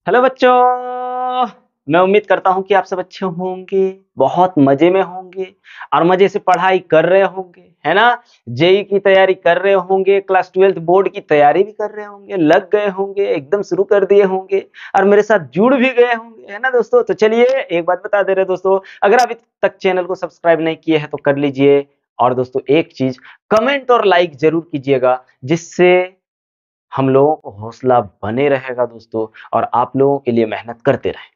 Hello बच्चों। मैं उम्मीद करता हूं कि आप सब अच्छे होंगे, बहुत मजे में होंगे और मजे से पढ़ाई कर रहे होंगे, है ना। जेई की तैयारी कर रहे होंगे, क्लास 12 बोर्ड की तैयारी भी कर रहे होंगे, लग गए होंगे, एकदम शुरू कर दिए होंगे और मेरे साथ जुड़ भी गए होंगे, है ना दोस्तों। तो चलिए एक बात बता दे रहे दोस्तों, अगर अभी तक चैनल को सब्सक्राइब नहीं किए हैं तो कर लीजिए। और दोस्तों एक चीज, कमेंट और लाइक जरूर कीजिएगा, जिससे हम लोगों को हौसला बने रहेगा दोस्तों, और आप लोगों के लिए मेहनत करते रहें,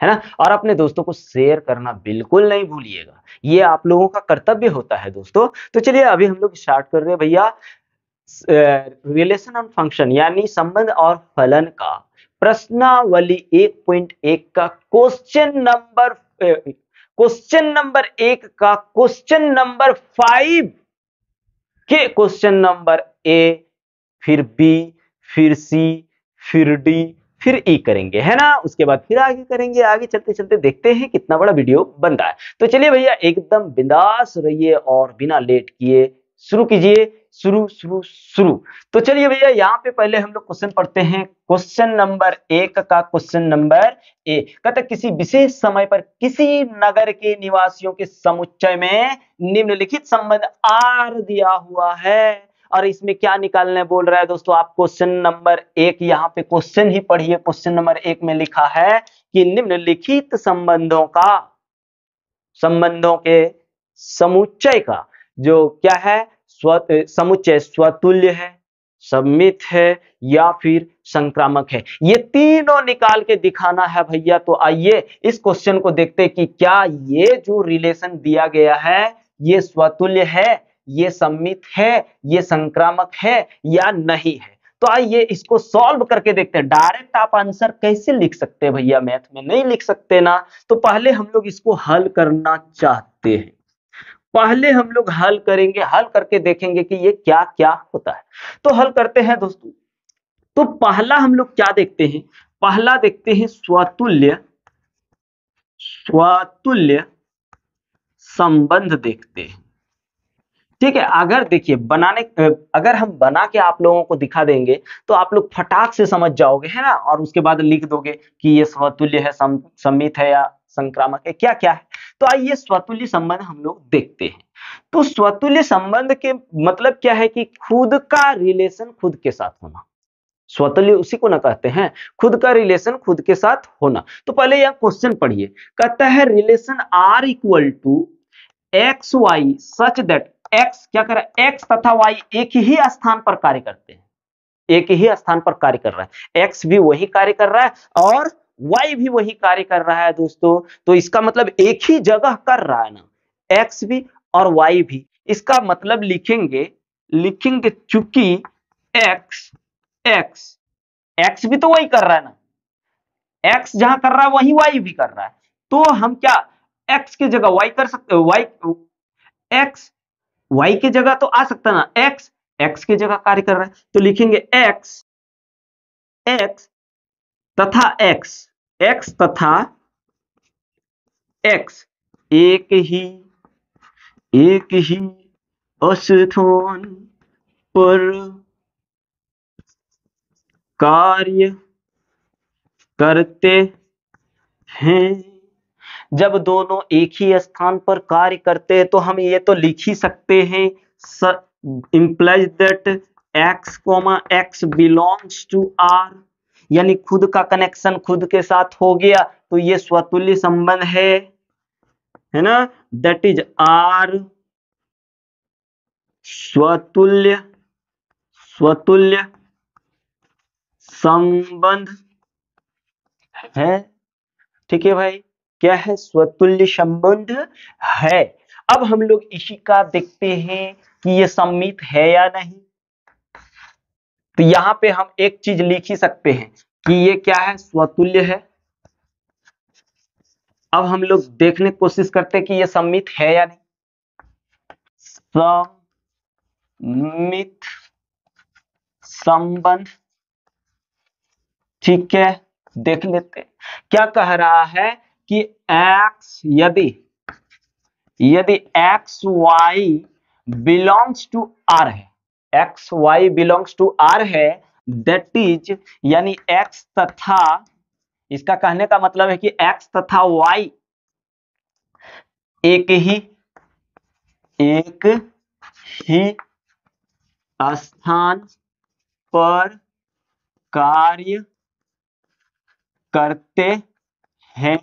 है ना। और अपने दोस्तों को शेयर करना बिल्कुल नहीं भूलिएगा, ये आप लोगों का कर्तव्य होता है दोस्तों। तो चलिए अभी हम लोग स्टार्ट कर रहे हैं भैया, रिलेशन ऑन फंक्शन यानी संबंध और फलन का प्रश्नावली 1.1 का क्वेश्चन नंबर 1 का क्वेश्चन नंबर 5 के क्वेश्चन नंबर ए, फिर बी, फिर सी, फिर डी, फिर ई करेंगे, है ना। उसके बाद फिर आगे करेंगे। आगे चलते चलते देखते हैं कितना बड़ा वीडियो बन रहा है। तो चलिए भैया एकदम बिंदास रहिए और बिना लेट किए शुरू कीजिए। शुरू शुरू शुरू। तो चलिए भैया यहाँ पे पहले हम लोग क्वेश्चन पढ़ते हैं। क्वेश्चन नंबर 1 का क्वेश्चन नंबर ए कहता है, किसी विशेष समय पर किसी नगर के निवासियों के समुच्चय में निम्नलिखित संबंध आर दिया हुआ है। और इसमें क्या निकालने बोल रहा है दोस्तों, आप क्वेश्चन नंबर 1 यहाँ पे क्वेश्चन ही पढ़िए। क्वेश्चन नंबर 1 में लिखा है कि निम्नलिखित संबंधों के समुच्चय का जो क्या है, समुच्चय स्वतुल्य है, सममित है या फिर संक्रामक है। ये तीनों निकाल के दिखाना है भैया। तो आइए इस क्वेश्चन को देखते हैं कि क्या ये जो रिलेशन दिया गया है ये स्वतुल्य है, ये सममित है, ये संक्रामक है या नहीं है। तो आइए इसको सॉल्व करके देखते हैं। डायरेक्ट आप आंसर कैसे लिख सकते हैं भैया, मैथ में नहीं लिख सकते ना। तो पहले हम लोग इसको हल करना चाहते हैं। पहले हम लोग हल करेंगे, हल करके देखेंगे कि ये क्या क्या होता है। तो हल करते हैं दोस्तों। तो पहला हम लोग क्या देखते हैं, पहला देखते हैं स्वतुल्य स्वतुल्य संबंध देखते हैं। ठीक है, अगर देखिए अगर हम बना के आप लोगों को दिखा देंगे तो आप लोग फटाक से समझ जाओगे, है ना। और उसके बाद लिख दोगे कि ये स्वतुल्य है, सममित है या संक्रामक है, क्या क्या है। तो आइए स्वतुल्य संबंध हम लोग देखते हैं। तो स्वतुल्य संबंध के मतलब क्या है कि खुद का रिलेशन खुद के साथ होना। स्वतुल्य उसी को ना कहते हैं, खुद का रिलेशन खुद के साथ होना। तो पहले यह क्वेश्चन पढ़िए, कहता है relation R equal to X Y such that X क्या कर रहा है, एक्स तथा वाई एक ही स्थान पर कार्य करते हैं, एक ही स्थान पर कार्य कर रहा है। एक्स भी वही कार्य कर रहा है और वाई भी वही कार्य कर रहा है दोस्तों। तो इसका मतलब एक ही जगह कर रहा है ना, एक्स भी और वाई भी। इसका मतलब लिखेंगे लिखेंगे चूंकि एक्स एक्स एक्स भी तो वही कर रहा है ना, एक्स जहां कर रहा है वही वाई भी कर रहा है। तो हम क्या एक्स की जगह वाई कर सकते, वाई एक्स वाई की जगह तो आ सकता है ना, एक्स एक्स की जगह कार्य कर रहा है। तो लिखेंगे एक्स एक्स तथा एक्स, एक्स तथा एक्स एक ही स्थान पर कार्य करते हैं। जब दोनों एक ही स्थान पर कार्य करते हैं तो हम ये तो लिख ही सकते हैं, implies that x, x belongs to R, यानी खुद का कनेक्शन खुद के साथ हो गया। तो ये स्वतुल्य संबंध है ना, दैट इज R स्वतुल्य संबंध है। ठीक है भाई, क्या है, स्वतुल्य संबंध है। अब हम लोग इसी का देखते हैं कि ये सममित है या नहीं। तो यहां पे हम एक चीज लिख ही सकते हैं कि ये क्या है, स्वतुल्य है। अब हम लोग देखने की कोशिश करते हैं कि ये सममित है या नहीं। सममित संबंध, ठीक है, देख लेते हैं क्या कह रहा है कि x यदि x Y belongs to R है, x Y belongs to R है, दैट इज यानी एक्स तथा इसका कहने का मतलब है कि x तथा y एक ही स्थान पर कार्य करते हैं।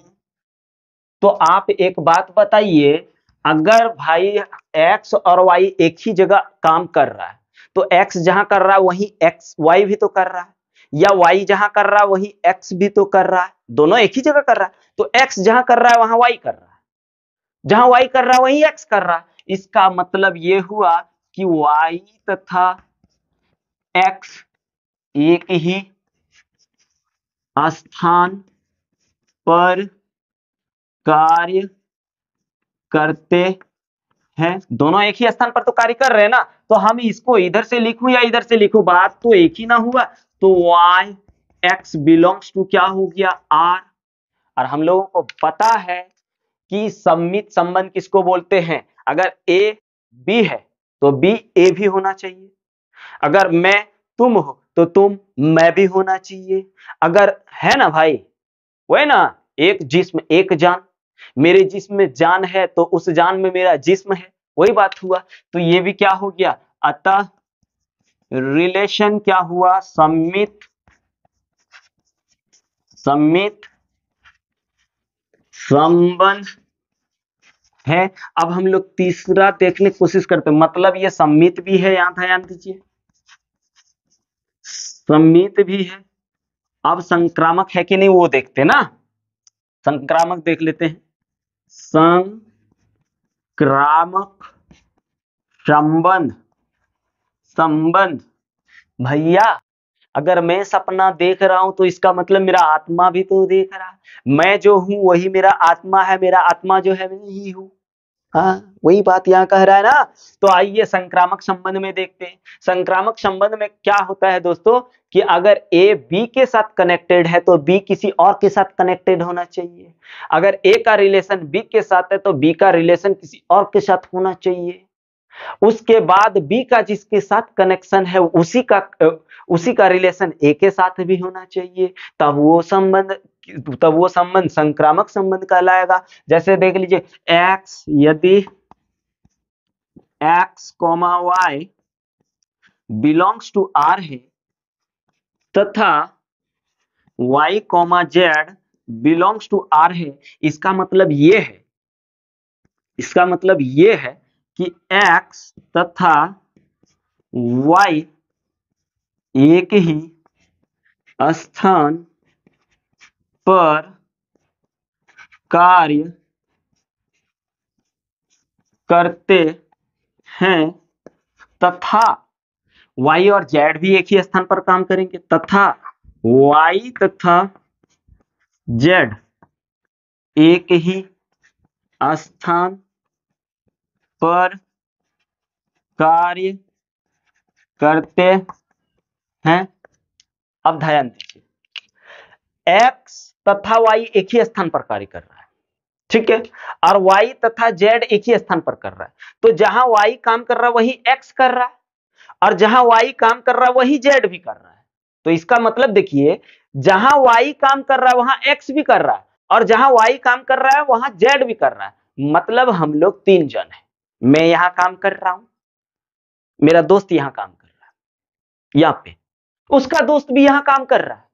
तो आप एक बात बताइए, अगर भाई x और y एक ही जगह काम कर रहा है, तो x जहां कर रहा है वहीं x y भी तो कर रहा है, या y जहां कर रहा है वहीं x भी तो कर रहा है, दोनों एक ही जगह कर रहा है। तो x जहां कर रहा है वहां y कर रहा है, जहां y कर रहा है वहीं x कर रहा है। इसका मतलब ये हुआ कि y तथा x एक ही स्थान पर कार्य करते हैं। दोनों एक ही स्थान पर तो कार्य कर रहे हैं ना, तो हम इसको इधर से लिखूं या इधर से लिखूं, बात तो एक ही ना हुआ। तो y x बिलोंग्स टू क्या हो गया, r। और हम लोगों को पता है कि सममित संबंध किसको बोलते हैं। अगर a b है तो b a भी होना चाहिए। अगर मैं तुम हो तो तुम मैं भी होना चाहिए। अगर है ना भाई, वही ना, एक जिस्म एक जान, मेरे जिस्म में जान है तो उस जान में मेरा जिस्म है, वही बात हुआ। तो ये भी क्या हो गया, अतः रिलेशन क्या हुआ, सममित संबंध है। अब हम लोग तीसरा देखने की कोशिश करते हैं, मतलब ये सममित भी है, यहां ध्यान दीजिए, सममित भी है। अब संक्रामक है कि नहीं वो देखते ना, संक्रामक देख लेते हैं। संक्रामक संबंध भैया, अगर मैं सपना देख रहा हूं तो इसका मतलब मेरा आत्मा भी तो देख रहा है। मैं जो हूं वही मेरा आत्मा है, मेरा आत्मा जो है मैं ही हूं। हाँ, वही बात यहाँ कह रहा है ना। तो आइए संक्रामक संबंध में देखते हैं। संक्रामक संबंध में क्या होता है दोस्तों, कि अगर ए बी के साथ कनेक्टेड है तो बी किसी और के साथ कनेक्टेड होना चाहिए। अगर ए का रिलेशन बी के साथ है तो बी का रिलेशन किसी और के साथ होना चाहिए। उसके बाद बी का जिसके साथ कनेक्शन है उसी का रिलेशन ए के साथ भी होना चाहिए। तब वो संबंध संक्रामक संबंध कहलाएगा। जैसे देख लीजिए, एक्स यदि X comma Y belongs to R है तथा Y comma Z belongs to R है, इसका मतलब ये है कि एक्स तथा वाई एक ही स्थान पर कार्य करते हैं तथा y और z भी एक ही स्थान पर काम करेंगे, तथा y तथा z एक ही स्थान पर कार्य करते हैं। अब ध्यान दीजिए, x तथा y एक ही स्थान पर कार्य कर रहा है, ठीक है, और y तथा z एक ही स्थान पर कर रहा है। तो जहां y काम कर रहा है वही x कर रहा है, और जहां y काम कर रहा है वही z भी कर रहा है। तो इसका मतलब देखिए, जहां y काम कर रहा है वहां x भी कर रहा है, और जहां y काम कर रहा है वहां z भी कर रहा है। मतलब हम लोग 3 जन हैं। मैं यहां काम कर रहा हूं, मेरा दोस्त यहां काम कर रहा है, यहां पे उसका दोस्त भी यहां काम कर रहा है।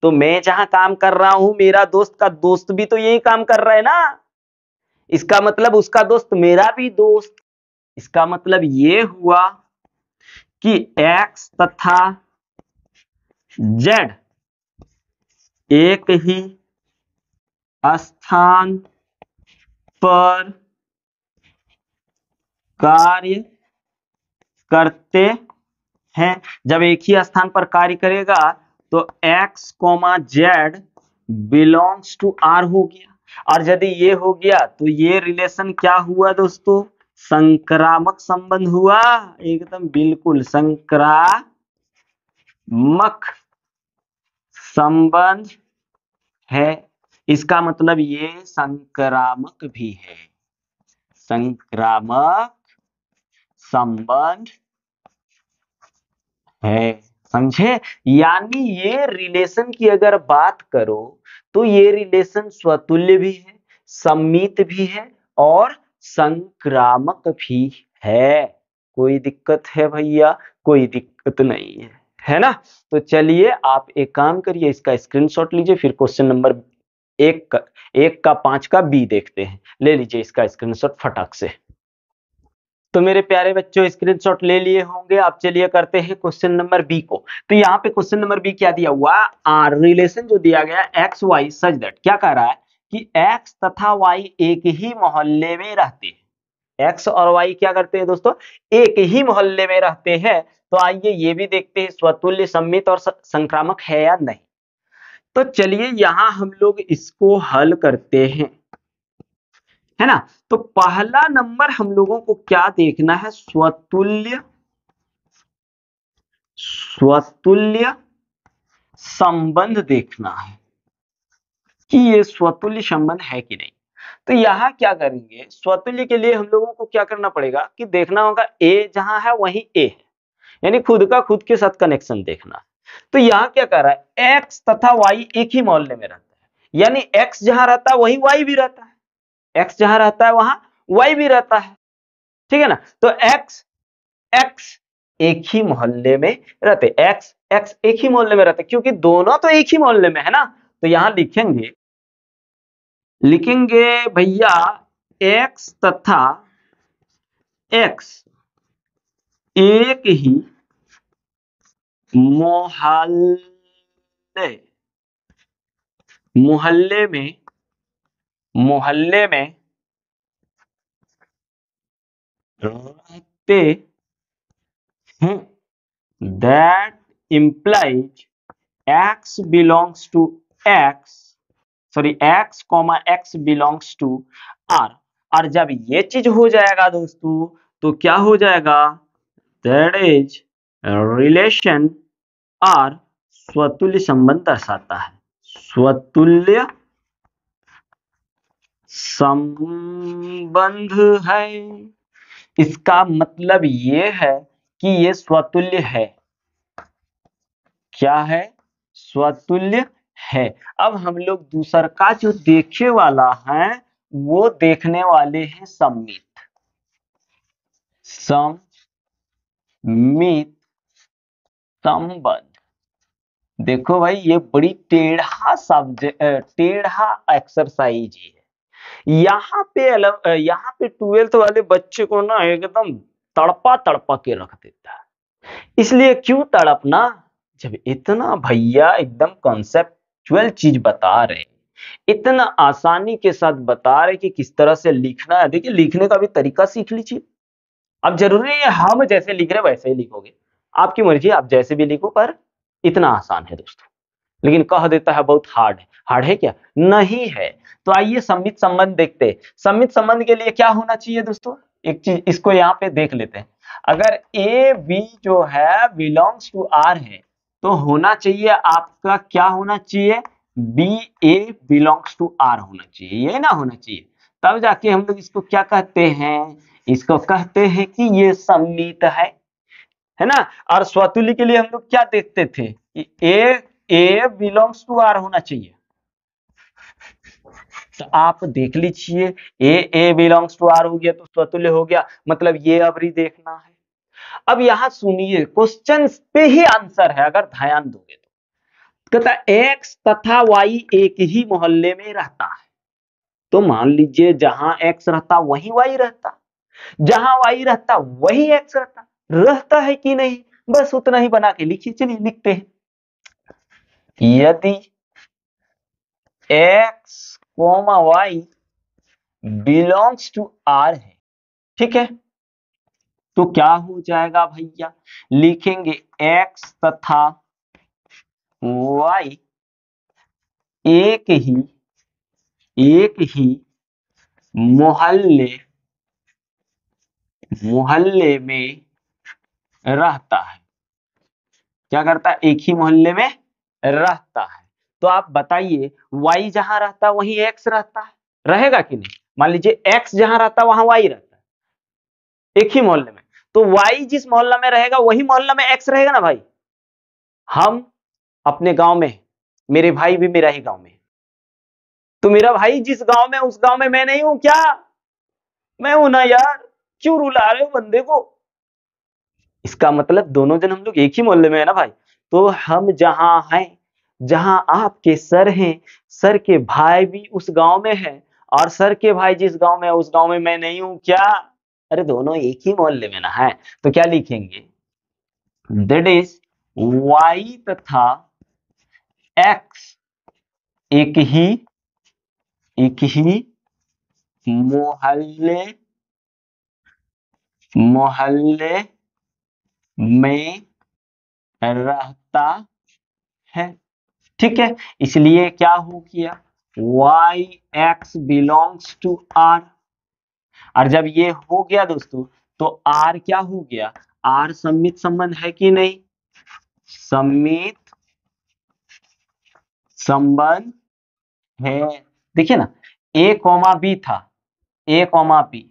तो मैं जहां काम कर रहा हूं मेरा दोस्त का दोस्त भी तो यही काम कर रहा है ना। इसका मतलब उसका दोस्त मेरा भी दोस्त। इसका मतलब ये हुआ कि x तथा z एक ही स्थान पर कार्य करते हैं। जब एक ही स्थान पर कार्य करेगा तो x comma Z belongs to R हो गया। और यदि ये हो गया तो ये रिलेशन क्या हुआ दोस्तों, संक्रामक संबंध हुआ। एकदम बिल्कुल संक्रामक संबंध है। इसका मतलब ये संक्रामक भी है, संक्रामक संबंध है। समझे? यानी ये रिलेशन की अगर बात करो तो ये रिलेशन स्वतुल्य भी है, सम्मित भी है और संक्रामक भी है। कोई दिक्कत है भैया? कोई दिक्कत नहीं है ना? तो चलिए आप एक काम करिए, इसका स्क्रीनशॉट लीजिए, फिर क्वेश्चन नंबर 1 का 5 का बी देखते हैं। ले लीजिए इसका स्क्रीनशॉट फटाक से। तो मेरे प्यारे बच्चों स्क्रीनशॉट ले लिए होंगे आप। चलिए करते हैं क्वेश्चन नंबर बी को। तो यहाँ पे क्वेश्चन नंबर बी क्या दिया हुआ? आर रिलेशन जो दिया गया एक्स वाई सच दैट, क्या कह रहा है कि एक्स तथा वाई एक ही मोहल्ले में रहते हैं। एक्स और वाई क्या करते हैं दोस्तों? एक ही मोहल्ले में रहते हैं। तो आइए ये भी देखते हैं स्वतुल्य, सम्मित और संक्रामक है या नहीं। तो चलिए यहां हम लोग इसको हल करते हैं, है ना? तो पहला नंबर हम लोगों को क्या देखना है? स्वतुल्य संबंध देखना है कि ये स्वतुल्य संबंध है कि नहीं। तो यहां क्या करेंगे, स्वतुल्य के लिए हम लोगों को क्या करना पड़ेगा कि देखना होगा ए जहां है वहीं ए है, यानी खुद का खुद के साथ कनेक्शन देखना है। तो यहाँ क्या कर रहा है, एक्स तथा वाई एक ही मोहल्ले में रहता है, यानी एक्स जहां रहता है वहीं वाई भी रहता है, एक्स जहां रहता है वहां वाई भी रहता है, ठीक है ना? तो एक्स एक्स एक ही मोहल्ले में रहते, एक्स एक्स एक ही मोहल्ले में रहते, क्योंकि दोनों तो एक ही मोहल्ले में है ना। तो यहां लिखेंगे भैया एक्स तथा एक्स एक ही मोहल्ले मोहल्ले में रहते हैं। That implies x belongs to x, sorry x comma x belongs to r। और जब ये चीज हो जाएगा दोस्तों तो क्या हो जाएगा? That is relation और स्वतुल्य संबंध दर्शाता है। स्वतुल्य संबंध है, इसका मतलब ये है कि ये स्वतुल्य है। क्या है? स्वतुल्य है। अब हम लोग दूसर का जो देखे वाला है वो देखने वाले हैं सम्मित संबंध। देखो भाई ये बड़ी टेढ़ा एक्सरसाइज है। यहाँ पे 12th वाले बच्चे को ना एकदम तड़पा तड़पा के रख देता है। इसलिए क्यों तड़पना, जब इतना भैया एकदम कॉन्सेप्चुअल चीज बता रहे, इतना आसानी के साथ बता रहे कि किस तरह से लिखना है। देखिए लिखने का भी तरीका सीख लीजिए। अब जरूरी नहीं है हम जैसे लिख रहे वैसे ही लिखोगे, आपकी मर्जी, आप जैसे भी लिखो, पर इतना आसान है दोस्तों। लेकिन कह देता है बहुत हार्ड है। हार्ड है क्या? नहीं है। तो आइए सम्मित संबंध देखते हैं। सम्मित संबंध के लिए क्या होना चाहिए दोस्तों? एक चीज इसको यहाँ पे देख लेते हैं। अगर ए बी जो है बिलोंग्स टू आर है तो होना चाहिए आपका क्या होना चाहिए? B A belongs to R होना चाहिए, ये ना होना चाहिए। तब जाके हम लोग इसको क्या कहते हैं? इसको कहते हैं कि ये सम्मित है ना? और स्वतुल्य के लिए हम लोग क्या देखते थे कि ए बिलोंग्स टू आर होना चाहिए। तो आप देख लीजिए ए बिलोंग्स टू आर हो गया तो स्वतुल्य हो गया, मतलब ये अवरी देखना है। अब यहां सुनिए क्वेश्चन पे ही आंसर है अगर ध्यान दोगे तो। कहता एक्स तथा वाई एक ही मोहल्ले में रहता है। तो मान लीजिए जहां एक्स रहता वहीं वाई रहता, जहां वाई रहता वही एक्स रहता है कि नहीं? बस उतना ही बना के लिखिए। चलिए लिखते हैं, यदि x, y belongs to r है, ठीक है, तो क्या हो जाएगा भैया? लिखेंगे x तथा y एक ही मोहल्ले में रहता है। क्या करता है? एक ही मोहल्ले में रहता है। तो आप बताइए y जहां रहता है वहीं x रहता है, रहेगा कि नहीं? मान लीजिए x जहां रहता है वहां y रहता है एक ही मोहल्ले में, तो y जिस मोहल्ला में रहेगा वही मोहल्ला में x रहेगा ना भाई। हम अपने गांव में, मेरे भाई भी मेरा ही गांव में, तो मेरा भाई जिस गांव में उस गांव में मैं नहीं हूं क्या? मैं हूं ना यार, क्यों रुला रहे हो बंदे को? इसका मतलब दोनों जन हम लोग एक ही मोहल्ले में है ना भाई। तो हम जहां हैं, जहां आपके सर हैं, सर के भाई भी उस गांव में है, और सर के भाई जिस गांव में है उस गांव में मैं नहीं हूं क्या? अरे दोनों एक ही मोहल्ले में ना है। तो क्या लिखेंगे? दैट इज वाई तथा एक्स एक ही मोहल्ले मोहल्ले में रहता है। ठीक है, इसलिए क्या हो गया, y x belongs to r। और जब ये हो गया दोस्तों, तो r क्या हो गया, r सम्मित संबंध है कि नहीं? सम्मित संबंध है। देखिए ना, a कॉमा b था, a comma b,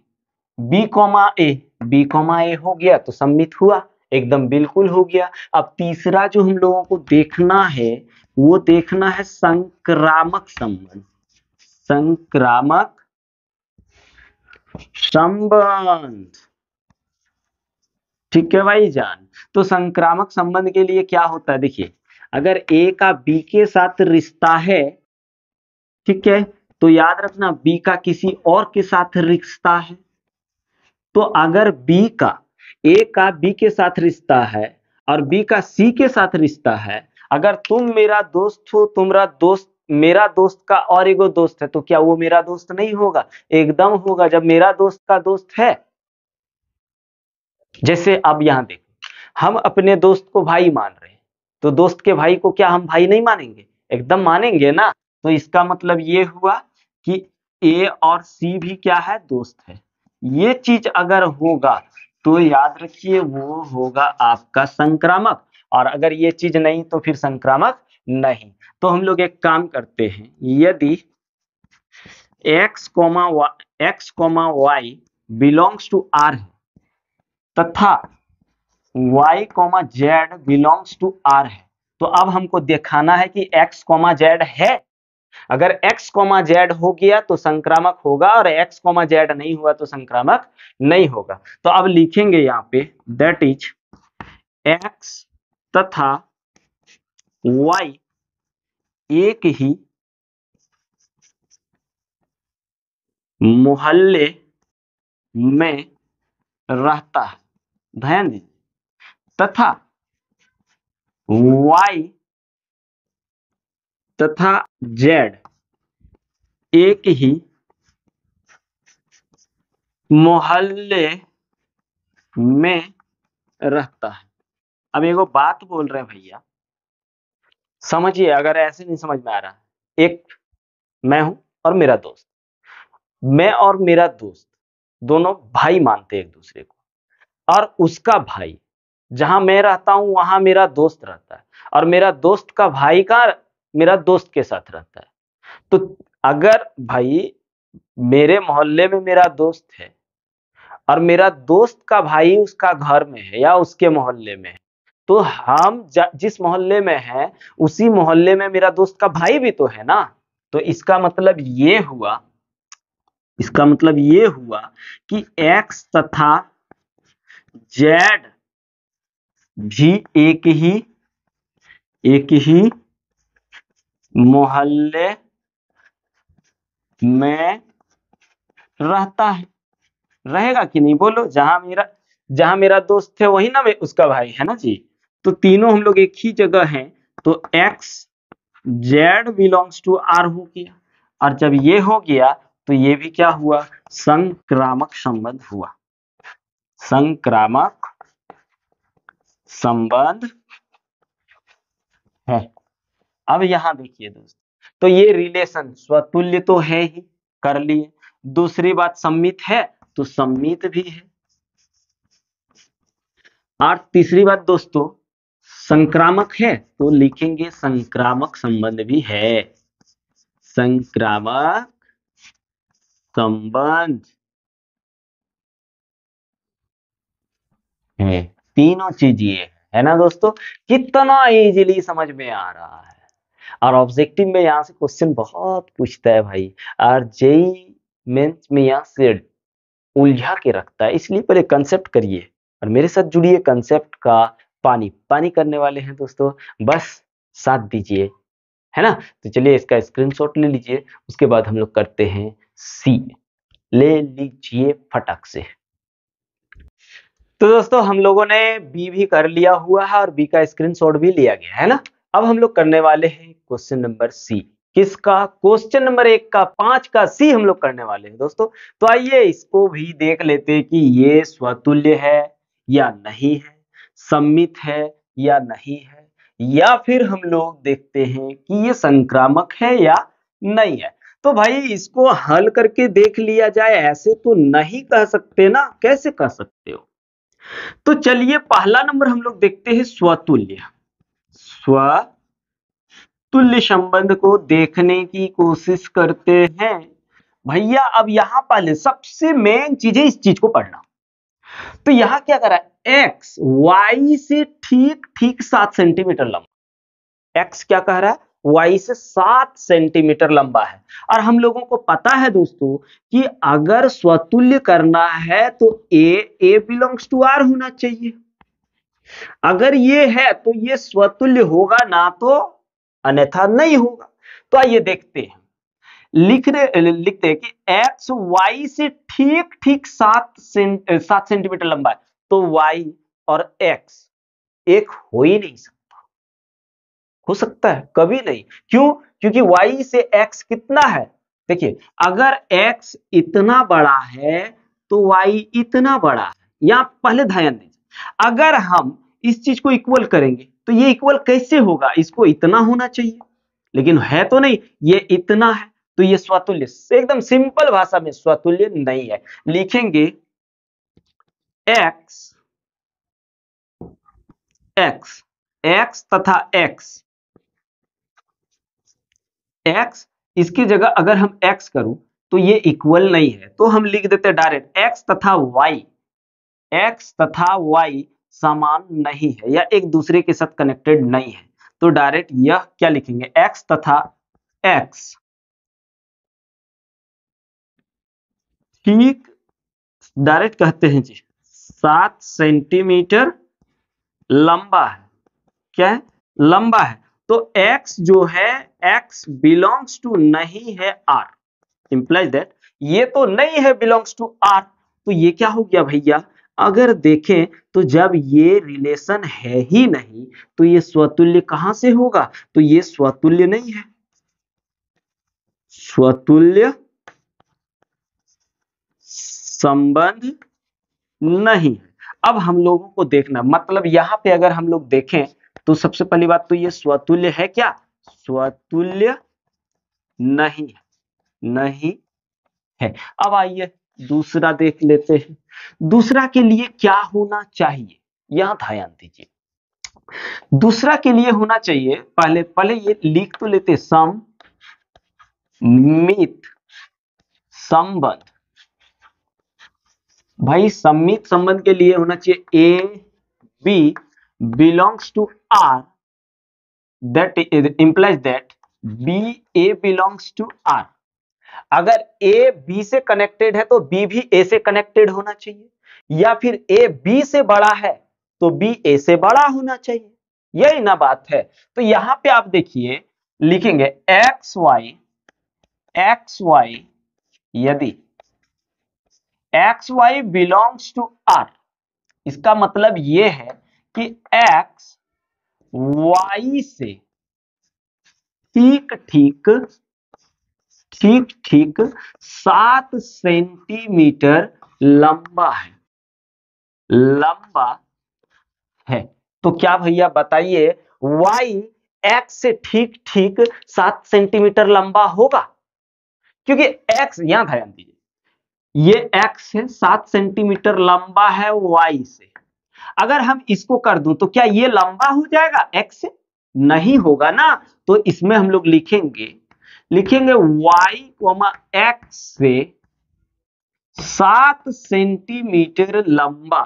b comma a, b comma a हो गया तो सम्मित हुआ, एकदम बिल्कुल हो गया। अब तीसरा जो हम लोगों को देखना है, वो देखना है संक्रामक संबंध। संक्रामक संबंध, ठीक है भाई जान। तो संक्रामक संबंध के लिए क्या होता है, देखिए, अगर ए का बी के साथ रिश्ता है, ठीक है, तो याद रखना बी का किसी और के साथ रिश्ता है। तो अगर बी का, ए का बी के साथ रिश्ता है और बी का सी के साथ रिश्ता है, अगर तुम मेरा दोस्त हो, तुम्हारा दोस्त मेरा दोस्त का और एगो दोस्त है, तो क्या वो मेरा दोस्त नहीं होगा? एकदम होगा, जब मेरा दोस्त का दोस्त है। जैसे अब यहां देखो, हम अपने दोस्त को भाई मान रहे हैं, तो दोस्त के भाई को क्या हम भाई नहीं मानेंगे? एकदम मानेंगे ना। तो इसका मतलब ये हुआ कि ए और सी भी क्या है, दोस्त है। ये चीज अगर होगा तो याद रखिए वो होगा आपका संक्रामक, और अगर ये चीज नहीं तो फिर संक्रामक नहीं। तो हम लोग एक काम करते हैं, यदि x, y belongs to r है तथा y, z belongs to r है, तो अब हमको दिखाना है कि x, z है। अगर x, z हो गया तो संक्रामक होगा, और x, z नहीं हुआ तो संक्रामक नहीं होगा। तो अब लिखेंगे यहाँ पे दैट इज x तथा y एक ही मोहल्ले में रहता है, ध्यान दीजिए, तथा y तथा z एक ही मोहल्ले में रहता है। अब एगो बात बोल रहे हैं भैया, समझिए, अगर ऐसे नहीं समझ में आ रहा, एक मैं हूं और मेरा दोस्त, मैं और मेरा दोस्त दोनों भाई मानते हैं एक दूसरे को, और उसका भाई जहां मैं रहता हूं वहां मेरा दोस्त रहता है, और मेरा दोस्त का भाई का मेरा दोस्त के साथ रहता है। तो अगर भाई मेरे मोहल्ले में मेरा दोस्त है और मेरा दोस्त का भाई उसका घर में है या उसके मोहल्ले में है, तो हम जिस मोहल्ले में हैं उसी मोहल्ले में मेरा दोस्त का भाई भी तो है ना। तो इसका मतलब ये हुआ कि x तथा z भी एक ही मोहल्ले में रहता है। रहेगा कि नहीं बोलो? जहां मेरा दोस्त है वही ना उसका भाई है ना जी। तो तीनों हम लोग एक ही जगह हैं, तो x, z belongs to r हो गया, और जब ये हो गया तो ये भी क्या हुआ, संक्रामक संबंध हुआ। संक्रामक संबंध है। अब यहां देखिए दोस्त, तो ये रिलेशन स्वतुल्य तो है ही, कर लिए। दूसरी बात सम्मित है, तो सम्मित भी है। और तीसरी बात दोस्तों, संक्रामक है, तो लिखेंगे संक्रामक संबंध भी है। संक्रामक संबंध है, तीनों चीज ये है। है ना दोस्तों, कितना इजीली समझ में आ रहा है। और ऑब्जेक्टिव में यहाँ से क्वेश्चन बहुत पूछता है भाई, और जेई मेंस में यहाँ से उलझा के रखता है, इसलिए पहले कंसेप्ट करिए और मेरे साथ जुड़िए। कंसेप्ट का पानी पानी करने वाले हैं दोस्तों, बस साथ दीजिए, है ना। तो चलिए इसका स्क्रीनशॉट ले लीजिए, उसके बाद हम लोग करते हैं सी। ले लीजिए फटाक से। तो दोस्तों हम लोगों ने बी भी कर लिया हुआ है और बी का स्क्रीनशॉट भी लिया गया है ना। अब हम लोग करने वाले हैं क्वेश्चन नंबर सी। किसका? क्वेश्चन नंबर 1 का 5 का सी हम लोग करने वाले हैं दोस्तों। तो आइए इसको भी देख लेते हैं कि ये स्वतुल्य है या नहीं है, सममित है या नहीं है, या फिर हम लोग देखते हैं कि ये संक्रामक है या नहीं है। तो भाई इसको हल करके देख लिया जाए, ऐसे तो नहीं कह सकते ना, कैसे कह सकते हो। तो चलिए पहला नंबर हम लोग देखते हैं स्वतुल्य। स्वतुल्य संबंध को देखने की कोशिश करते हैं भैया। अब यहां पहले सबसे मेन चीज है इस चीज को पढ़ना। तो यहां क्या कर रहा है, एक्स वाई से ठीक ठीक 7 सेंटीमीटर लंबा। एक्स क्या कह रहा है, वाई से 7 सेंटीमीटर लंबा है। और हम लोगों को पता है दोस्तों कि अगर स्वतुल्य करना है तो ए बिलोंग्स टू आर होना चाहिए। अगर ये है तो ये स्वतुल्य होगा ना, तो अन्यथा नहीं होगा। तो आइए देखते हैं, लिखते हैं कि एक्स वाई से ठीक ठीक 7 सेंटीमीटर लंबा है। तो वाई और एक्स एक हो ही नहीं सकता। हो सकता है? कभी नहीं। क्यों? क्योंकि y से x कितना है, देखिए अगर x इतना बड़ा है तो y इतना बड़ा है। यहां पहले ध्यान दीजिए, अगर हम इस चीज को इक्वल करेंगे तो ये इक्वल कैसे होगा, इसको इतना होना चाहिए, लेकिन है तो नहीं, ये इतना है। तो ये स्वतुल्य, एकदम सिंपल भाषा में स्वतुल्य नहीं है। लिखेंगे x x x तथा x x, इसकी जगह अगर हम x करूं तो ये इक्वल नहीं है, तो हम लिख देते हैं डायरेक्ट x तथा y समान नहीं है या एक दूसरे के साथ कनेक्टेड नहीं है। तो डायरेक्ट यह क्या लिखेंगे, x तथा x ठीक डायरेक्ट कहते हैं जी 7 सेंटीमीटर लंबा है। क्या है? लंबा है। तो x जो है, x बिलोंग्स टू नहीं है r, इंप्लाइज दैट ये तो नहीं है बिलोंग्स टू आर। तो ये क्या हो गया भैया, अगर देखें तो जब ये रिलेशन है ही नहीं तो ये स्वतुल्य कहां से होगा, तो ये स्वतुल्य नहीं है, स्वतुल्य संबंध नहीं है। अब हम लोगों को देखना, मतलब यहां पे अगर हम लोग देखें तो सबसे पहली बात तो ये स्वतुल्य है क्या, स्वतुल्य नहीं है, नहीं है। अब आइए दूसरा देख लेते हैं। दूसरा के लिए क्या होना चाहिए, यहां ध्यान दीजिए। दूसरा के लिए होना चाहिए, पहले पहले ये लिख तो लेते, सममित संबंध। भाई सममित संबंध के लिए होना चाहिए A B belongs to R, that implies that B A belongs to R. अगर ए बी से कनेक्टेड है तो बी भी ए से कनेक्टेड होना चाहिए, या फिर ए बी से बड़ा है तो बी ए से बड़ा होना चाहिए। यही ना बात है। तो यहां पे आप देखिए लिखेंगे एक्स वाई यदि x Y belongs to R, इसका मतलब यह है कि एक्स वाई से ठीक ठीक ठीक ठीक 7 सेंटीमीटर लंबा है, लंबा है। तो क्या भैया बताइए, y x से ठीक ठीक 7 सेंटीमीटर लंबा होगा? क्योंकि x, यहां ध्यान दीजिए, ये x है 7 सेंटीमीटर लंबा है y से। अगर हम इसको कर दूं तो क्या ये लंबा हो जाएगा x से? नहीं होगा ना। तो इसमें हम लोग लिखेंगे y, x से 7 सेंटीमीटर लंबा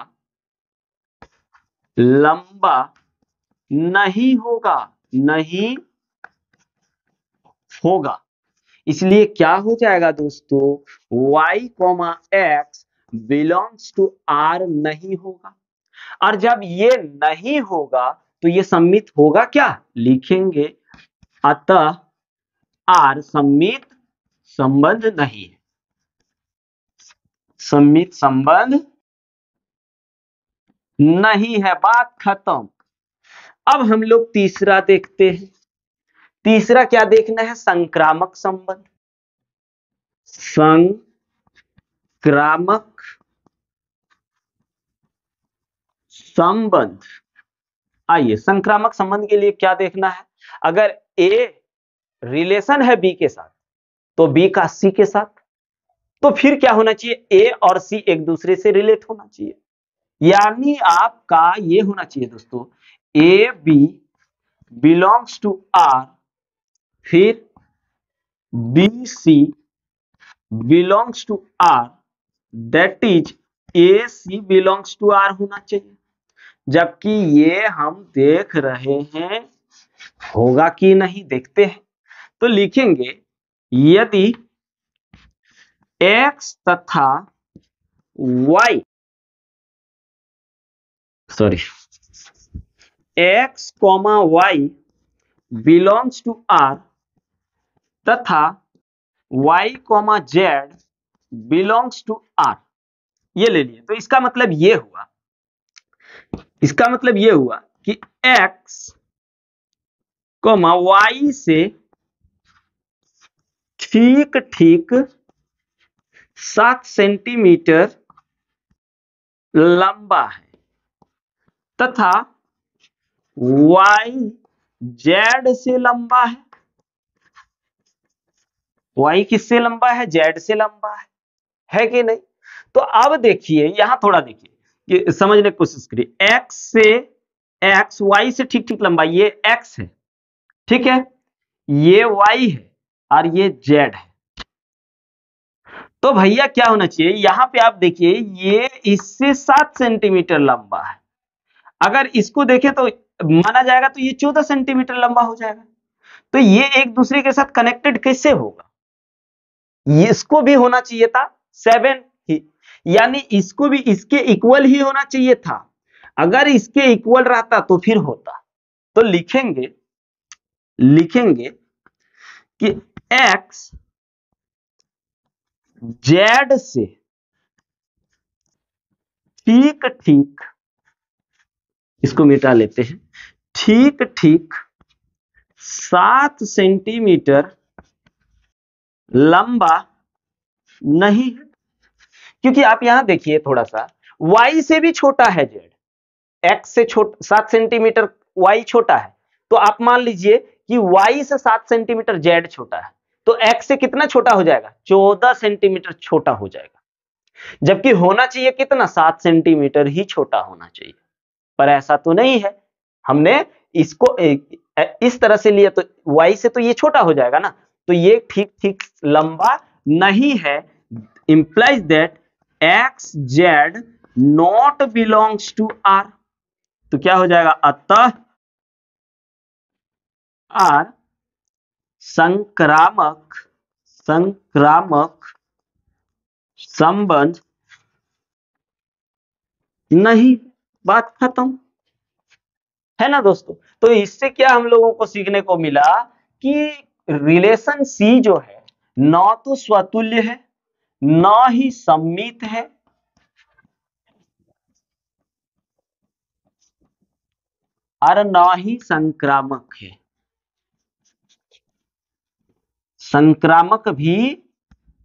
नहीं होगा, नहीं होगा। इसलिए क्या हो जाएगा दोस्तों, y, x belongs to r नहीं होगा। और जब ये नहीं होगा तो ये सम्मित होगा क्या, लिखेंगे अतः r सम्मित संबंध नहीं है, सम्मित संबंध नहीं है, बात खत्म। अब हम लोग तीसरा देखते हैं। तीसरा क्या देखना है, संक्रामक संबंध। संक्रामक संबंध। आइए, संक्रामक संबंध के लिए क्या देखना है, अगर ए रिलेशन है बी के साथ तो बी का सी के साथ, तो फिर क्या होना चाहिए, ए और सी एक दूसरे से रिलेट होना चाहिए। यानी आपका ये होना चाहिए दोस्तों, A B belongs to R, फिर B C belongs to R, that is A C belongs to R होना चाहिए। जबकि ये हम देख रहे हैं होगा कि नहीं, देखते हैं। तो लिखेंगे यदि x तथा y, sorry, x, y belongs to r तथा y, z belongs to r, ये ले लिए। तो इसका मतलब ये हुआ, इसका मतलब ये हुआ कि x, y से ठीक ठीक 7 सेंटीमीटर लंबा है तथा y z से लंबा है। y किससे लंबा है, z से लंबा है कि नहीं। तो अब देखिए, यहां थोड़ा देखिए, ये समझने की कोशिश करिए। x y से ठीक ठीक लंबा, ये x है, ठीक है, ये y है और ये z है। तो भैया क्या होना चाहिए, यहां पे आप देखिए, ये इससे 7 सेंटीमीटर लंबा है। अगर इसको देखें तो माना जाएगा तो ये 14 सेंटीमीटर लंबा हो जाएगा। तो ये एक दूसरे के साथ कनेक्टेड कैसे होगा, इसको भी होना चाहिए था 7 ही, यानी इसको भी इसके इक्वल ही होना चाहिए था। अगर इसके इक्वल रहता तो फिर होता। तो लिखेंगे कि x z से ठीक ठीक, इसको मिटा लेते हैं, ठीक ठीक 7 सेंटीमीटर लंबा नहीं है। क्योंकि आप यहां देखिए थोड़ा सा, y से भी छोटा है z, x से 7 सेंटीमीटर y छोटा है। तो आप मान लीजिए कि y से 7 सेंटीमीटर z छोटा है, तो x से कितना छोटा हो जाएगा, 14 सेंटीमीटर छोटा हो जाएगा। जबकि होना चाहिए कितना, 7 सेंटीमीटर ही छोटा होना चाहिए, पर ऐसा तो नहीं है। हमने इसको इस तरह से लिया तो y से तो ये छोटा हो जाएगा ना, तो ये ठीक ठीक लंबा नहीं है। Implies that X Z not belongs to R. तो क्या हो जाएगा, अतः आर संक्रामक संबंध नहीं, बात खत्म है ना दोस्तों। तो इससे क्या हम लोगों को सीखने को मिला कि रिलेशन सी जो है न तो स्वतुल्य है, न ही सम्मित है, और न ही संक्रामक है। संक्रामक भी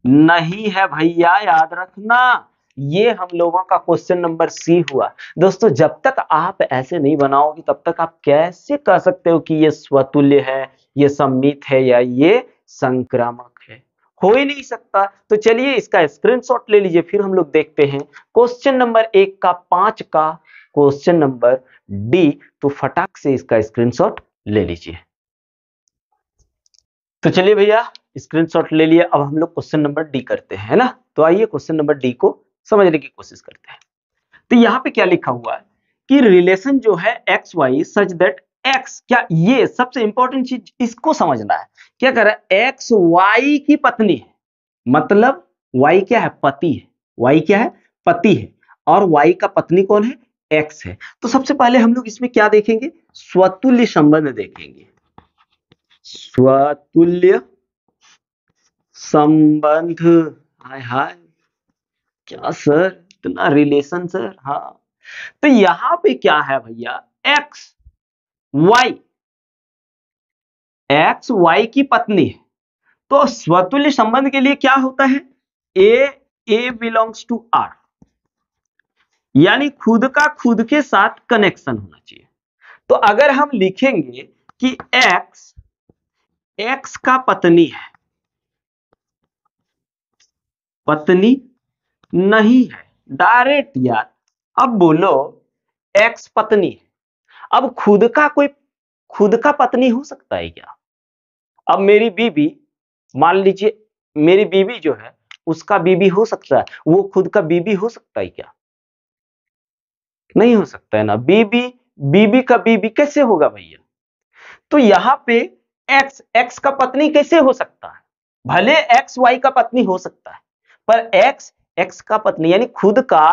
नहीं है भैया, याद रखना। ये हम लोगों का क्वेश्चन नंबर सी हुआ। दोस्तों, जब तक आप ऐसे नहीं बनाओगे तब तक आप कैसे कह सकते हो कि ये स्वतुल्य है, ये सम्मित है या ये संक्रामक है, हो ही नहीं सकता। तो चलिए इसका स्क्रीनशॉट ले लीजिए, फिर हम लोग देखते हैं क्वेश्चन नंबर 1 का 5 का क्वेश्चन नंबर डी। तो फटाक से इसका स्क्रीनशॉट ले लीजिए। तो चलिए भैया, स्क्रीनशॉट ले लिए। अब हम लोग क्वेश्चन नंबर डी करते हैं, है ना। तो आइए क्वेश्चन नंबर डी को समझने की कोशिश करते हैं। तो यहाँ पे क्या लिखा हुआ है कि रिलेशन जो है x Y such that X, क्या ये सबसे इंपॉर्टेंट चीज इसको समझना है, क्या कर रहा है, एक्स वाई की पत्नी है, मतलब वाई क्या है, पति है, वाई क्या है, पति है, और वाई का पत्नी कौन है, एक्स है। तो सबसे पहले हम लोग इसमें क्या देखेंगे, स्वतुल्य संबंध देखेंगे, स्वतुल्य संबंध। हाय हाय, क्या सर इतना रिलेशन सर, हाँ। तो यहां पे क्या है भैया, एक्स वाई, एक्स वाई की पत्नी है, तो स्वतुल्य संबंध के लिए क्या होता है, ए बिलोंग्स टू आर, यानी खुद का खुद के साथ कनेक्शन होना चाहिए। तो अगर हम लिखेंगे कि एक्स एक्स का पत्नी है, पत्नी नहीं है, डायरेक्ट यार। अब बोलो एक्स पत्नी है, अब खुद का पत्नी हो सकता है क्या? अब मेरी बीबी, मान लीजिए मेरी बीबी जो है उसका बीबी हो सकता है, वो खुद का बीबी हो सकता है क्या? नहीं हो सकता है ना। बीबी बीबी का बीबी कैसे होगा भैया? तो यहां पे एक्स एक्स का पत्नी कैसे हो सकता है? भले एक्स वाई का पत्नी हो सकता है, पर एक्स एक्स का पत्नी यानी खुद का,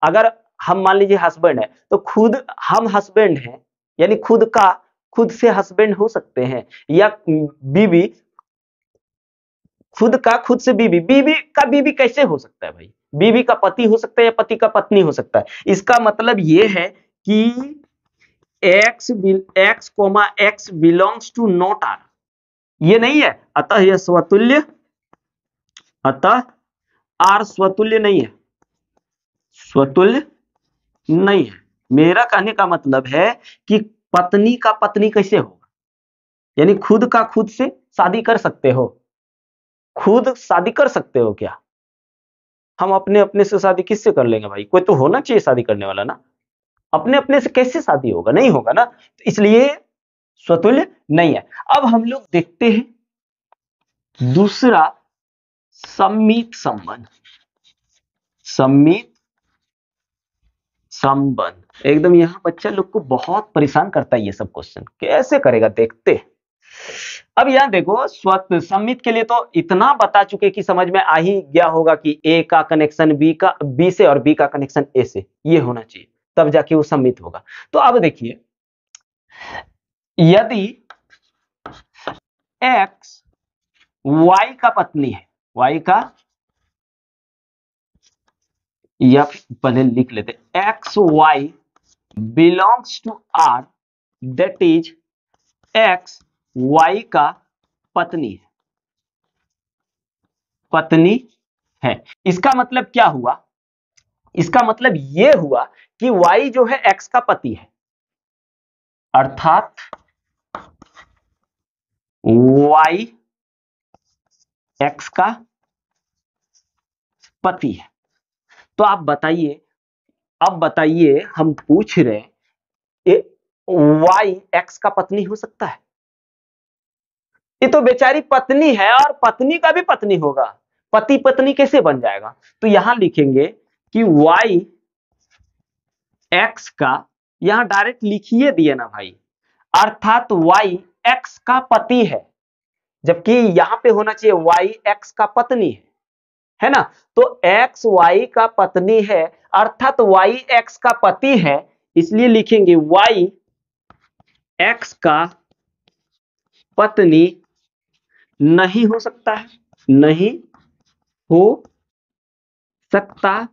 अगर हम मान लीजिए हस्बैंड है तो खुद हम हस्बैंड हैं, यानी खुद का खुद से हस्बैंड हो सकते हैं, या बीबी खुद का खुद से बीबी, बीबी का बीबी कैसे हो सकता है भाई? बीबी का पति हो सकता है या पति का पत्नी हो सकता है। इसका मतलब यह है कि x comma x belongs to not R, ये नहीं है, अतः यह स्वतुल्य, अतः आर स्वतुल्य नहीं है, स्वतुल्य नहीं है। मेरा कहने का मतलब है कि पत्नी का पत्नी कैसे होगा, यानी खुद का खुद से शादी कर सकते हो, खुद शादी कर सकते हो क्या? हम अपने अपने से शादी किससे कर लेंगे भाई? कोई तो होना चाहिए शादी करने वाला ना। अपने अपने से कैसे शादी होगा? नहीं होगा ना, तो इसलिए स्वतुल्य नहीं है। अब हम लोग देखते हैं दूसरा, सम्मित संबंध, सम्मित संबंध। एकदम यहां बच्चा लोग को बहुत परेशान करता है ये सब क्वेश्चन, कैसे करेगा देखते हैं। अब यहां देखो, स्वत सम्मित के लिए तो इतना बता चुके कि समझ में आ ही गया होगा कि ए का कनेक्शन बी से और बी का कनेक्शन ए से ये होना चाहिए, तब जाके वो सम्मित होगा। तो अब देखिए, यदि एक्स वाई का पत्नी है, वाई का, या पहले लिख लेते, x Y belongs to R, that is x y का पत्नी है, पत्नी है। इसका मतलब क्या हुआ? इसका मतलब यह हुआ कि वाई जो है एक्स का पति है, अर्थात वाई एक्स का पति है। तो आप बताइए, अब बताइए, हम पूछ रहे हैं वाई एक्स का पत्नी हो सकता है? ये तो बेचारी पत्नी है और पत्नी का भी पत्नी होगा, पति पत्नी कैसे बन जाएगा? तो यहां लिखेंगे कि वाई एक्स का, यहां डायरेक्ट लिखिए दिए ना भाई, अर्थात वाई एक्स का पति है, जबकि यहां पे होना चाहिए वाई एक्स का पत्नी है ना। तो एक्स वाई का पत्नी है, अर्थात वाई एक्स का पति है, इसलिए लिखेंगे वाई एक्स का पत्नी नहीं हो सकता है, नहीं हो सकता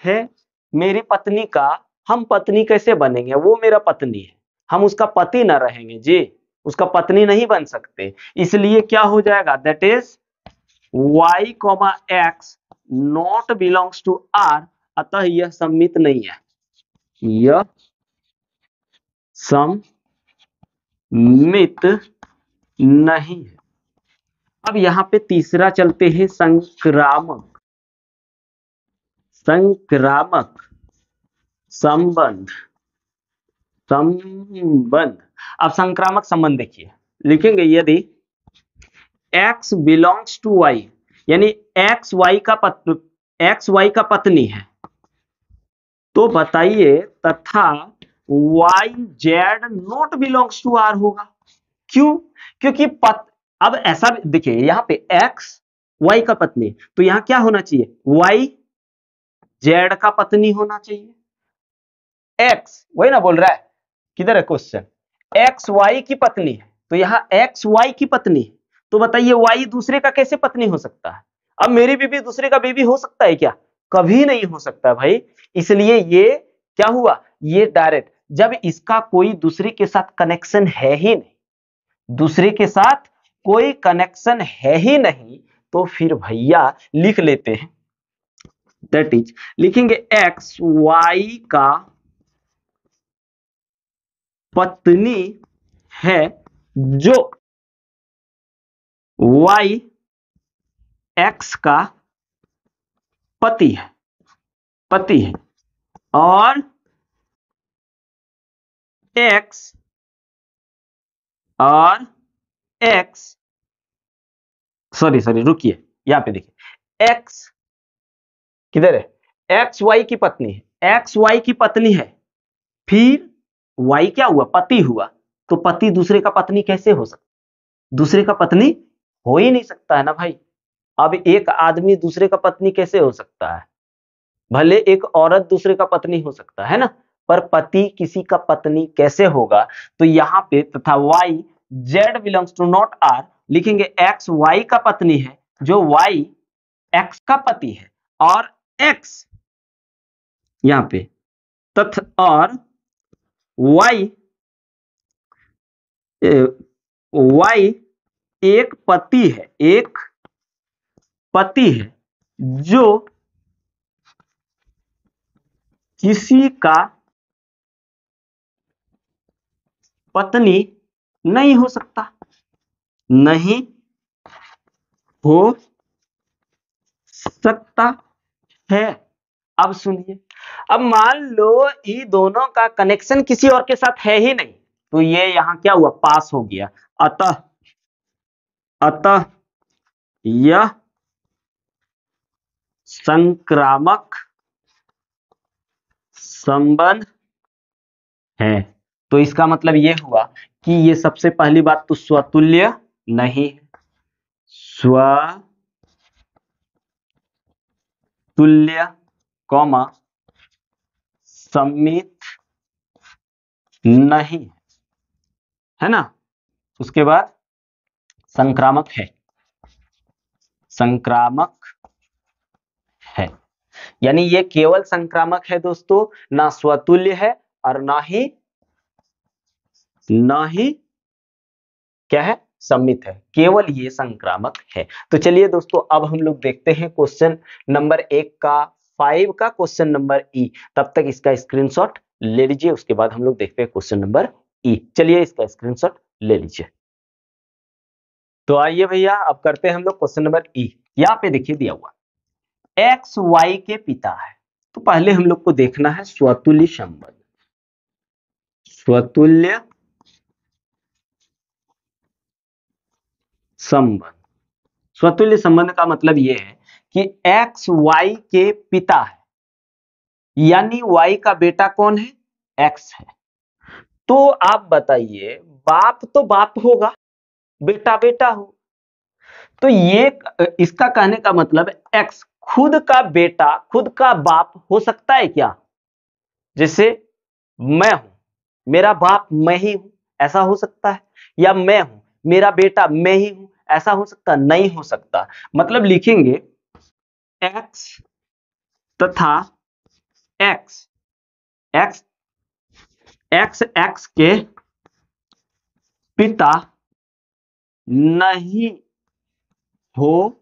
है मेरी पत्नी का। हम पत्नी कैसे बनेंगे? वो मेरा पत्नी है, हम उसका पति ना रहेंगे जी, उसका पत्नी नहीं बन सकते। इसलिए क्या हो जाएगा, that is y comma x not belongs to r, अतः यह सम्मित नहीं है, यह सम्मित नहीं है। अब यहां पे तीसरा चलते हैं, संक्रामक, संक्रामक संबंध, संबंध। अब संक्रामक संबंध देखिए, लिखेंगे यदि x बिलोंग्स टू y, यानी एक्स वाई का पत्नी है, तो बताइए तथा y z not belongs to R होगा। क्यों? क्योंकि अब ऐसा देखिए यहां पे एक्स वाई का पत्नी, तो यहां क्या होना चाहिए? वाई जेड का पत्नी होना चाहिए। एक्स वही ना बोल रहा है, किधर है क्वेश्चन? एक्स वाई की पत्नी है, तो यहां एक्स वाई की पत्नी है, तो बताइए वाई दूसरे का कैसे पत्नी हो सकता है? अब मेरी बीबी दूसरे का बीबी हो सकता है क्या? कभी नहीं हो सकता भाई। इसलिए ये क्या हुआ? ये डायरेक्ट, जब इसका कोई दूसरे के साथ कनेक्शन है ही नहीं, दूसरे के साथ कोई कनेक्शन है ही नहीं, तो फिर भैया लिख लेते हैं, दैट इज लिखेंगे एक्स वाई का पत्नी है जो वाई एक्स का पति है, पति है, और एक्स और एक्स सॉरी रुकिए, यहां पे देखिए एक्स किधर है? एक्स वाई की पत्नी है, एक्स वाई की पत्नी है, फिर वाई क्या हुआ? पति हुआ। तो पति दूसरे का पत्नी कैसे हो सकता? दूसरे का पत्नी हो ही नहीं सकता है ना भाई। अब एक आदमी दूसरे का पत्नी कैसे हो सकता है? भले एक औरत दूसरे का पत्नी हो सकता है ना, पर पति किसी का पत्नी कैसे होगा? तो यहां पे तथा y z belongs to not R, लिखेंगे एक्स वाई का पत्नी है जो वाई एक्स का पति है, और एक्स यहां पे और वाई वाई एक पति है, एक पति है जो किसी का पत्नी नहीं हो सकता, नहीं हो सकता है। अब सुनिए, अब मान लो ये दोनों का कनेक्शन किसी और के साथ है ही नहीं, तो ये यहां क्या हुआ? पास हो गया। अतः अतः यह संक्रामक संबंध है। तो इसका मतलब ये हुआ कि ये सबसे पहली बात तो स्वतुल्य नहीं है, स्वतुल्य कॉमा सम्मित नहीं है ना। उसके बाद संक्रामक है, संक्रामक है, यानी ये केवल संक्रामक है दोस्तों, ना स्वतुल्य है और ना ही क्या है? सम्मित है, केवल ये संक्रामक है। तो चलिए दोस्तों, अब हम लोग देखते हैं क्वेश्चन नंबर 1 का 5 का क्वेश्चन नंबर ई। तब तक इसका स्क्रीनशॉट ले लीजिए, उसके बाद हम लोग देखते हैं क्वेश्चन नंबर ई। चलिए इसका स्क्रीनशॉट ले लीजिए। तो आइए भैया, अब करते हैं हम लोग क्वेश्चन नंबर ई। यहाँ पे देखिए दिया हुआ एक्स वाई के पिता है, तो पहले हम लोग को देखना है स्वतुल्य संबंध। स्वतुल्य संबंध, स्वतुल्य संबंध का मतलब यह है कि एक्स वाई के पिता है, यानी वाई का बेटा कौन है? एक्स है। तो आप बताइए, बाप तो बाप होगा, बेटा बेटा हो, तो ये इसका कहने का मतलब एक्स खुद का बेटा, खुद का बाप हो सकता है क्या? जैसे मैं हूं, मेरा बाप मैं ही हूं, ऐसा हो सकता है? या मैं हूं, मेरा बेटा मैं ही हूं, ऐसा हो सकता? नहीं हो सकता। मतलब लिखेंगे एक्स तथा एक्स एक्स एक्स एक्स के पिता नहीं हो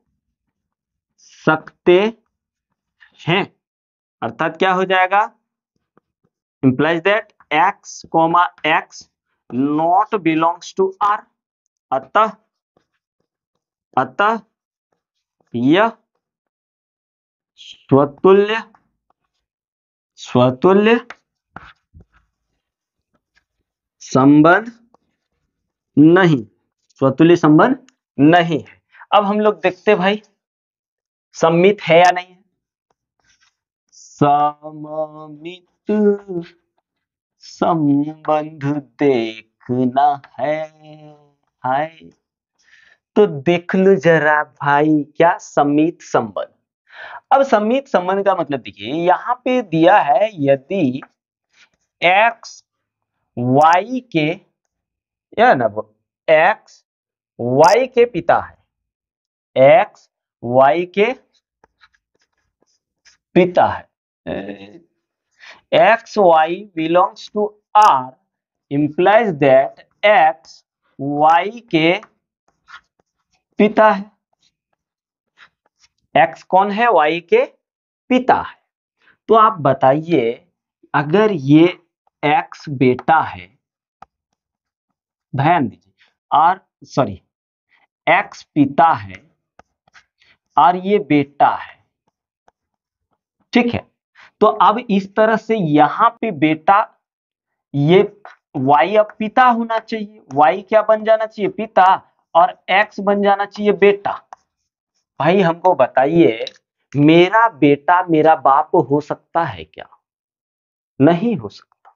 सकते हैं। अर्थात क्या हो जाएगा? Implies that x comma x not belongs to R. अतः अतः यह स्वतुल्य स्वतुल्य संबंध नहीं, स्वतुल्य संबंध नहीं है। अब हम लोग देखते भाई सम्मित है या नहीं है। सममित संबंध देखना है। हाय, तो देख लो जरा भाई, क्या समीत संबंध। अब समीत संबंध का मतलब देखिए, यहां पे दिया है यदि x y के, या ना, x y के पिता है, x y के पिता है, x y belongs to R implies that x y के पिता है। x कौन है? y के पिता है। तो आप बताइए, अगर ये x बेटा है, ध्यान दीजिए, और सॉरी, x पिता है और ये बेटा है, ठीक है। तो अब इस तरह से यहां पे बेटा, ये y अब पिता होना चाहिए, y क्या बन जाना चाहिए? पिता, और x बन जाना चाहिए बेटा। भाई हमको बताइए, मेरा बेटा मेरा बाप हो सकता है क्या? नहीं हो सकता।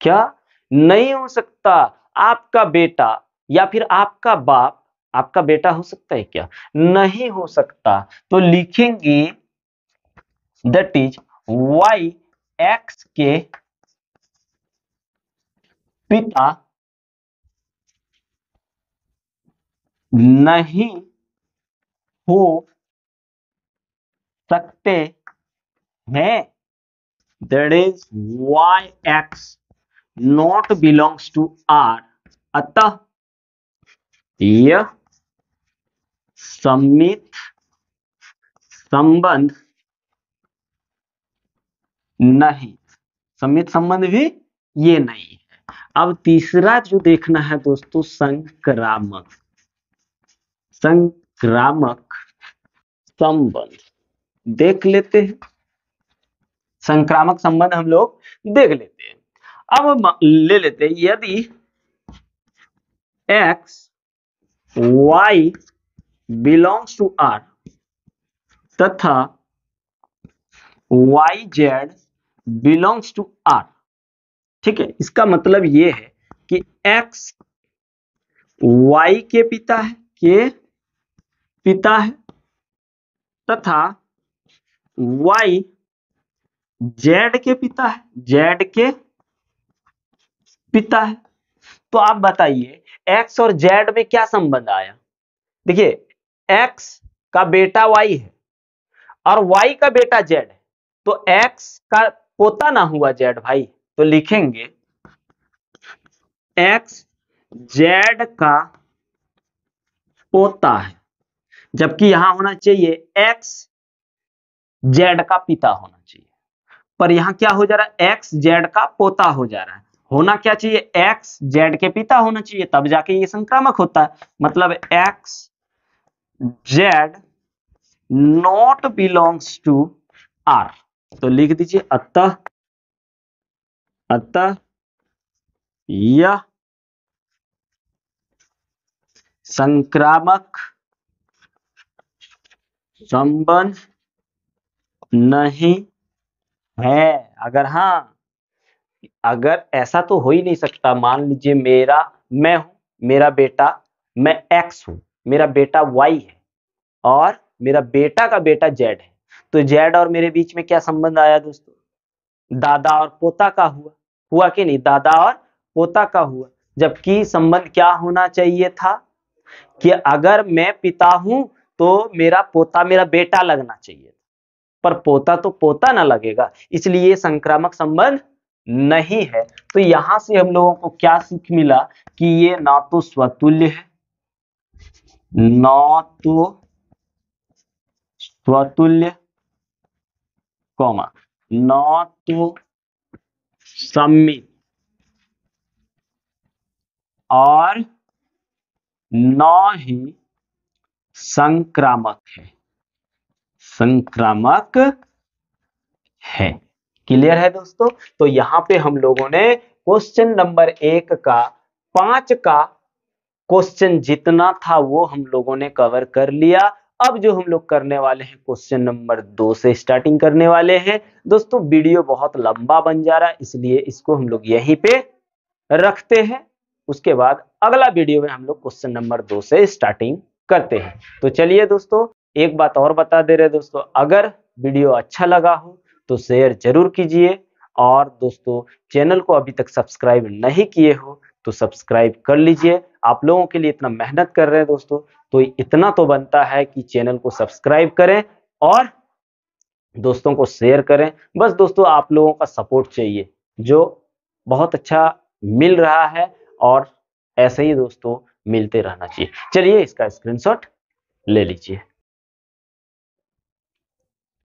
क्या नहीं हो सकता? आपका बेटा या फिर आपका बाप आपका बेटा हो सकता है क्या? नहीं हो सकता। तो लिखेंगे दैट इज y x के पिता नहीं हो सकते हैं। That is y x not belongs to R। अतः यह समित संबंध नहीं, समित संबंध भी ये नहीं है। अब तीसरा जो देखना है दोस्तों, संक्रामक, संक्रामक संबंध देख लेते हैं। संक्रामक संबंध हम लोग देख लेते हैं। अब ले लेते हैं, यदि x y belongs to R तथा y z belongs to R, ठीक है। इसका मतलब ये है कि x y के पिता है, तथा y z के पिता है, z के पिता है। तो आप बताइए, x और z में क्या संबंध आया? देखिए, x का बेटा y है और y का बेटा z है, तो x का पोता ना हुआ z भाई। तो लिखेंगे x z का पोता है, जबकि यहां होना चाहिए x z का पिता होना चाहिए, पर यहां क्या हो जा रहा है? x z का पोता हो जा रहा है। होना क्या चाहिए? x z के पिता होना चाहिए, तब जाके ये संक्रामक होता है। मतलब x z not belongs to R। तो लिख दीजिए अतः यह संक्रामक संबंध नहीं है। अगर ऐसा तो हो ही नहीं सकता। मान लीजिए मैं हूं, मेरा बेटा, मैं x हूं, मेरा बेटा y है और मेरा बेटा का बेटा z है। तो z और मेरे बीच में क्या संबंध आया दोस्तों? दादा और पोता का हुआ कि नहीं? दादा और पोता का हुआ। जबकि संबंध क्या होना चाहिए था कि अगर मैं पिता हूं तो मेरा पोता मेरा बेटा लगना चाहिए, पर पोता तो पोता ना लगेगा, इसलिए ये संक्रामक संबंध नहीं है। तो यहां से हम लोगों को क्या सीख मिला कि ये ना तो स्वतुल्य है, ना तो स्वतुल्य, कॉमा, ना तो सम्मित, और न ही संक्रामक है। संक्रामक है। क्लियर है दोस्तों? तो यहां पे हम लोगों ने क्वेश्चन नंबर 1 का 5 का क्वेश्चन जितना था वो हम लोगों ने कवर कर लिया। अब जो हम लोग करने वाले हैं क्वेश्चन नंबर 2 से स्टार्टिंग करने वाले हैं। दोस्तों वीडियो बहुत लंबा बन जा रहा है, इसलिए इसको हम लोग यहीं पे रखते हैं। उसके बाद अगला वीडियो में हम लोग क्वेश्चन नंबर 2 से स्टार्टिंग करते हैं। तो चलिए दोस्तों, एक बात और बता दे रहे दोस्तों, अगर वीडियो अच्छा लगा हो तो शेयर जरूर कीजिए, और दोस्तों चैनल को अभी तक सब्सक्राइब नहीं किए हो तो सब्सक्राइब कर लीजिए। आप लोगों के लिए इतना मेहनत कर रहे हैं दोस्तों, तो इतना तो बनता है कि चैनल को सब्सक्राइब करें और दोस्तों को शेयर करें। बस दोस्तों आप लोगों का सपोर्ट चाहिए, जो बहुत अच्छा मिल रहा है, और ऐसे ही दोस्तों मिलते रहना चाहिए। चलिए इसका स्क्रीनशॉट ले लीजिए।